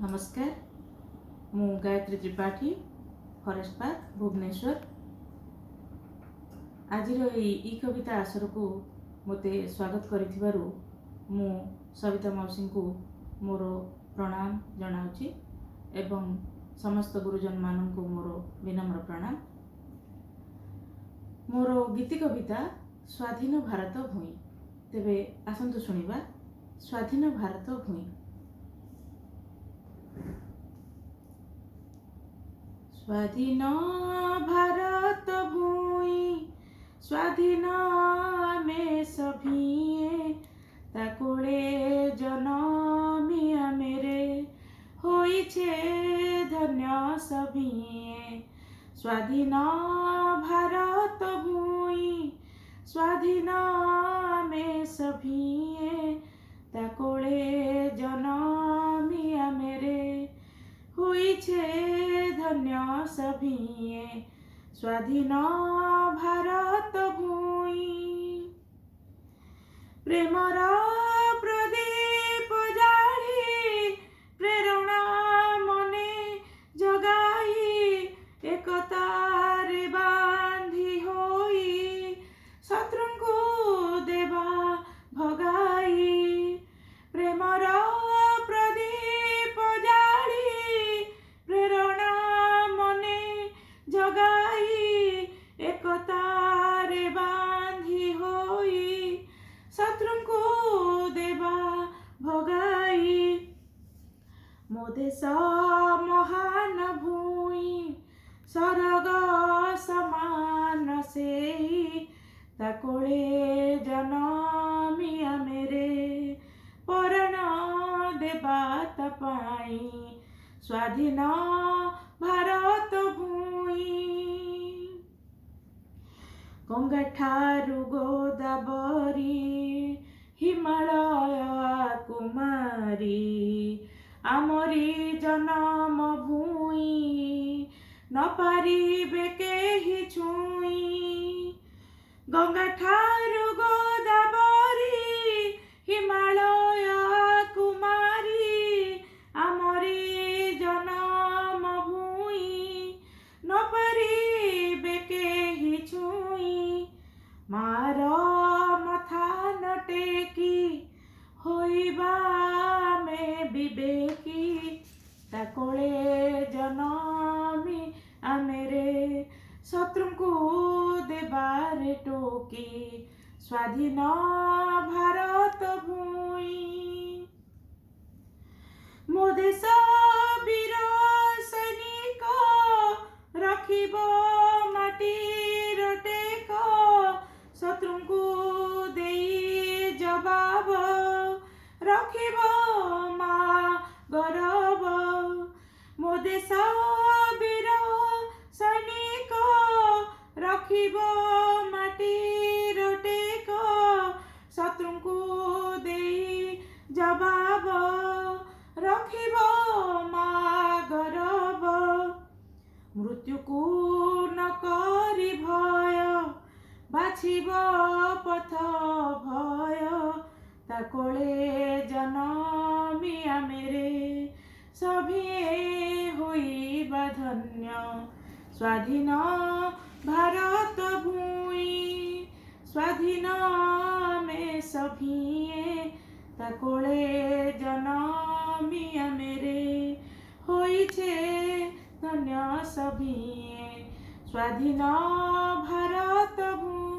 नमस्कार मु Gayatri Tripathi forest park Bhubaneswar. आज ई कविता आसर को मते स्वागत करिथिबारु मु सविता मौसी को मोर प्रणाम जनाउछि एवं समस्त गुरुजन मानन को मोर विनम्र प्रणाम। मोर गीति कविता स्वाधीन भारत भूमि। तेबे आसंतु सुनिबा स्वाधीन भारत भूमि। स्वाधीन भारत भूमि स्वाधीन आमे सभिए ताकोले जनमिया मेरे होइछे धन्य सभिए। स्वाधीन भारत भूमि स्वाधीन आमे सभिए ताकोले जनमिया मेरे होइछे धन्य सभिए। स्वाधीन भारत भूमि प्रेमर प्रदीप जाली प्रेरणा मने जगाई एकतारे बांधी होई शत्रुंकु देवा भगाई। प्रेमर प्रदीप जाली प्रेरणा मने जगाई एकतारे बांधी होई शत्रुंकु देवा भगाई। मो देश महान भूमि सरग समान सेई ताकोले जनमिया मेरे परण देवा तपाई। स्वाधीन भारत भूमि गंगा ठारू गोदावरी हिमालय कुमारी आमरी जन्म भूमि न पारिबे केहि छुई। गंगा ठारू गोदावरी हिमालय कुमारी आमरी जन्म भूमि न पारिबे केहि छुई। मार मथा न टेकी होइबा में विवेकी ताकोले जनमी आमेरे शत्रुंकु देबारे टोकी। स्वाधीन भारत भूमि मो देश वीर सैनिक रखिब माटीर टेक शत्रुंकु देई जवाब रखिब मा गौरव। मो देश वीर सैनिक रखिब माटीर टेक शत्रुंकु देई जवाब रखिब मा गौरव। मृत्युकु न करी भय बाछिब पथ भय ताकोले जनमिया मेरे सभिए होइबा धन्य। स्वाधीन भारत भूमि स्वाधीन आमे सभिए ताकोले जनमिया मेरे होइछे धन्य सभिए। स्वाधीन भारत भूमि।